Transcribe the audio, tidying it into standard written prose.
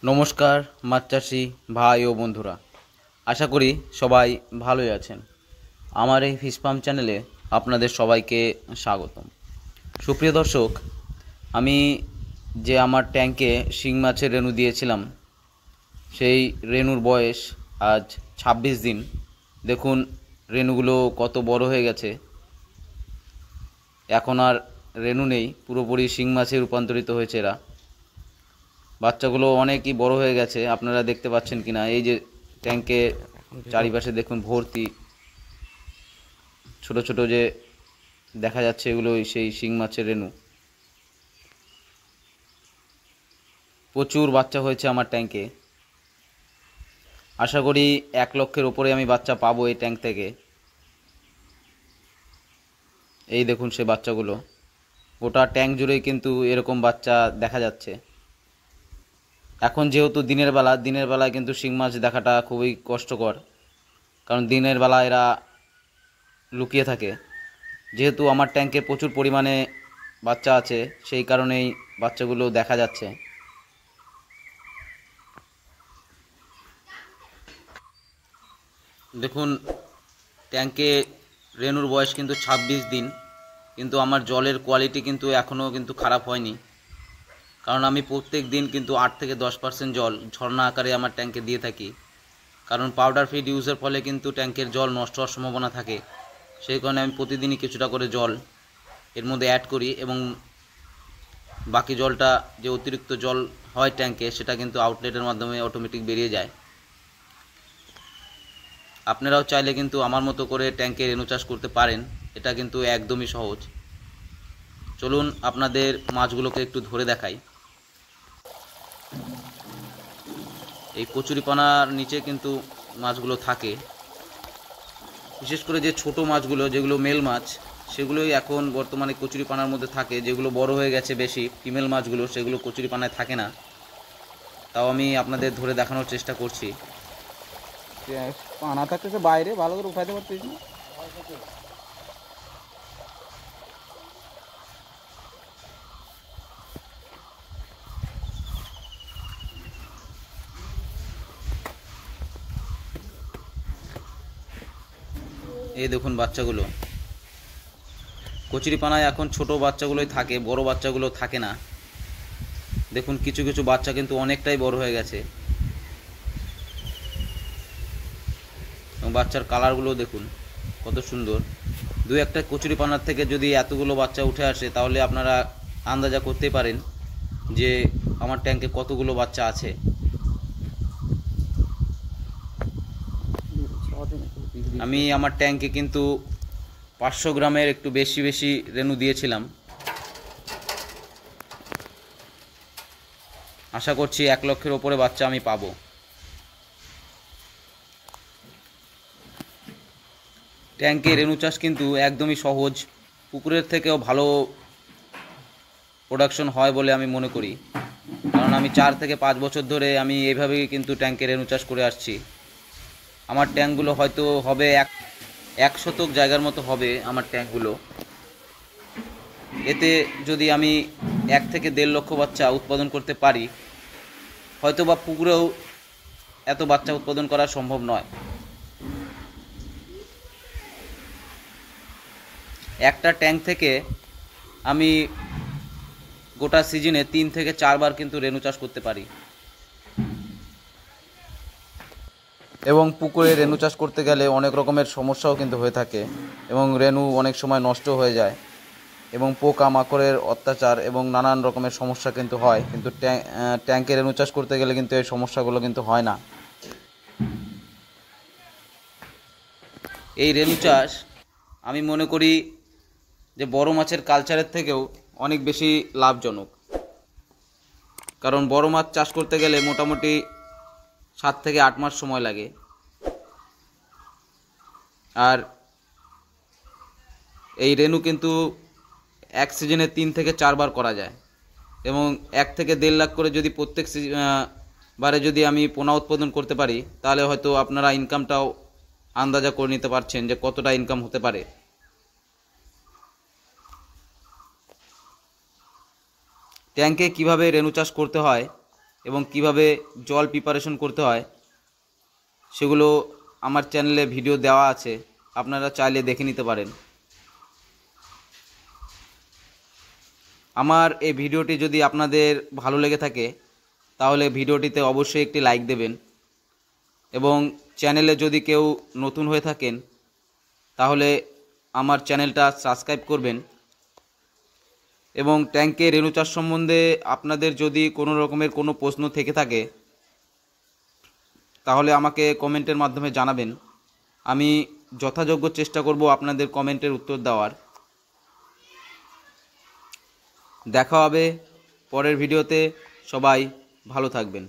নমস্কার মাছ চাষি ভাই ও বন্ধুরা, আশা করি সবাই ভালোই আছেন। আমার এই ফিশ ফার্ম চ্যানেলে আপনাদের সবাইকে স্বাগতম। সুপ্রিয় দর্শক, আমি যে আমার ট্যাঙ্কে শিং মাছের রেণু দিয়েছিলাম, সেই রেণুর বয়স আজ ২৬ দিন। দেখুন রেণুগুলো কত বড় হয়ে গেছে। এখন আর রেণু নেই, পুরোপুরি শিং মাছে রূপান্তরিত হয়েছে এরা। বাচ্চাগুলো অনেকই বড় হয়ে গেছে, আপনারা দেখতে পাচ্ছেন কিনা। এই যে ট্যাঙ্কে চারিপাশে দেখুন ভর্তি ছোট ছোট যে দেখা যাচ্ছে, এগুলো সেই শিং মাছের রেণু। প্রচুর বাচ্চা হয়েছে আমার ট্যাঙ্কে। আশা করি ১ লক্ষের ওপরে আমি বাচ্চা পাবো এই ট্যাঙ্ক থেকে। এই দেখুন সে বাচ্চাগুলো, গোটা ট্যাঙ্ক জুড়েই কিন্তু এরকম বাচ্চা দেখা যাচ্ছে। এখন যেহেতু দিনের বেলায় কিন্তু শিং মাছ দেখাটা খুবই কষ্টকর, কারণ দিনের বেলা এরা লুকিয়ে থাকে। যেহেতু আমার ট্যাঙ্কে প্রচুর পরিমাণে বাচ্চা আছে, সেই কারণেই বাচ্চাগুলো দেখা যাচ্ছে। দেখুন ট্যাঙ্কে রেণুর বয়স কিন্তু ২৬ দিন, কিন্তু আমার জলের কোয়ালিটি কিন্তু এখনও কিন্তু খারাপ হয়নি। কারণ আমি প্রত্যেক দিন কিন্তু ৮ থেকে 10% জল ঝর্ণা আকারে আমার ট্যাঙ্কে দিয়ে থাকি। কারণ পাউডার ফিড ইউজের ফলে কিন্তু ট্যাঙ্কের জল নষ্ট হওয়ার সম্ভাবনা থাকে। সেই কারণে আমি প্রতিদিনই কিছুটা করে জল এর মধ্যে অ্যাড করি, এবং বাকি জলটা যে অতিরিক্ত জল হয় ট্যাঙ্কে, সেটা কিন্তু আউটলেটের মাধ্যমে অটোমেটিক বেরিয়ে যায়। আপনারাও চাইলে কিন্তু আমার মতো করে ট্যাঙ্কে রেণু চাষ করতে পারেন। এটা কিন্তু একদমই সহজ। চলুন আপনাদের মাছগুলোকে একটু ধরে দেখাই। এই কচুরিপানার নিচে কিন্তু মাছগুলো থাকে। বিশেষ করে যে ছোট মাছগুলো, যেগুলো মেল মাছ, সেগুলোই এখন বর্তমানে কচুরিপানার মধ্যে থাকে। যেগুলো বড় হয়ে গেছে বেশি, ফিমেল মাছগুলো, সেগুলো কচুরিপানায় থাকে না। তাও আমি আপনাদের ধরে দেখানোর চেষ্টা করছি। পানা থাকতেছে বাইরে, ভালো করে উঠাইতে পারতেছি না। এই দেখুন বাচ্চাগুলো, কচুরিপানায় এখন ছোট বাচ্চাগুলোই থাকে, বড় বাচ্চাগুলো থাকে না। দেখুন কিছু কিছু বাচ্চা কিন্তু অনেকটাই বড় হয়ে গেছে, এবং বাচ্চার কালারগুলো দেখুন কত সুন্দর। দু একটা কচুরিপানার থেকে যদি এতগুলো বাচ্চা উঠে আসে, তাহলে আপনারা আন্দাজা করতেই পারেন যে আমার ট্যাঙ্কে কতগুলো বাচ্চা আছে। আমি আমার ট্যাঙ্কে কিন্তু ৫০০ গ্রামের একটু বেশি বেশি রেণু দিয়েছিলাম। আশা করছি ১ লক্ষের ওপরে বাচ্চা আমি পাবো। ট্যাঙ্কে রেণু চাষ কিন্তু একদমই সহজ, পুকুরের থেকেও ভালো প্রোডাকশন হয় বলে আমি মনে করি। কারণ আমি ৪ থেকে ৫ বছর ধরে আমি এইভাবেই কিন্তু ট্যাঙ্কে রেণু চাষ করে আসছি। আমার ট্যাঙ্কগুলো হয়তো হবে ১ শতক জায়গার মতো হবে আমার ট্যাঙ্কগুলো। এতে যদি আমি ১ থেকে ১.৫ লক্ষ বাচ্চা উৎপাদন করতে পারি, হয়তো বা পুকুরেও এত বাচ্চা উৎপাদন করা সম্ভব নয়। একটা ট্যাঙ্ক থেকে আমি গোটা সিজনে ৩ থেকে ৪ বার কিন্তু রেণু চাষ করতে পারি। এবং পুকুরে রেণু চাষ করতে গেলে অনেক রকমের সমস্যাও কিন্তু হয়ে থাকে, এবং রেণু অনেক সময় নষ্ট হয়ে যায়, এবং পোকা মাকড়ের অত্যাচার এবং নানান রকমের সমস্যা কিন্তু হয়। কিন্তু ট্যাঙ্কে রেণু চাষ করতে গেলে কিন্তু এই সমস্যাগুলো কিন্তু হয় না। এই রেণু চাষ আমি মনে করি যে বড় মাছের কালচারের থেকেও অনেক বেশি লাভজনক। কারণ বড় মাছ চাষ করতে গেলে মোটামুটি ৭ থেকে ৮ মাস সময় লাগে, আর এই রেণু কিন্তু এক সিজনে ৩ থেকে ৪ বার করা যায়। এবং ১ থেকে ১.৫ লাখ করে যদি প্রত্যেক বারে যদি আমি পোনা উৎপাদন করতে পারি, তাহলে হয়তো আপনারা ইনকামটাও আন্দাজা করে নিতে পারছেন যে কতটা ইনকাম হতে পারে। ট্যাঙ্কে কিভাবে রেণু চাষ করতে হয় এবং কিভাবে জল প্রিপারেশন করতে হয় সেগুলো আমার চ্যানেলে ভিডিও দেওয়া আছে, আপনারা চাইলে দেখে নিতে পারেন। আমার এই ভিডিওটি যদি আপনাদের ভালো লেগে থাকে তাহলে ভিডিওটিতে অবশ্যই একটি লাইক দেবেন এবং চ্যানেলে যদি কেউ নতুন হয়ে থাকেন তাহলে আমার চ্যানেলটা সাবস্ক্রাইব করবেন। এবং ট্যাঙ্কে রেণু চাষ সম্বন্ধে আপনাদের যদি কোনো রকমের কোনো প্রশ্ন থেকে থাকে তাহলে আমাকে কমেন্টের মাধ্যমে জানাবেন, আমি যথাযোগ্য চেষ্টা করব আপনাদের কমেন্টের উত্তর দেওয়ার। দেখা হবে পরের ভিডিওতে, সবাই ভালো থাকবেন।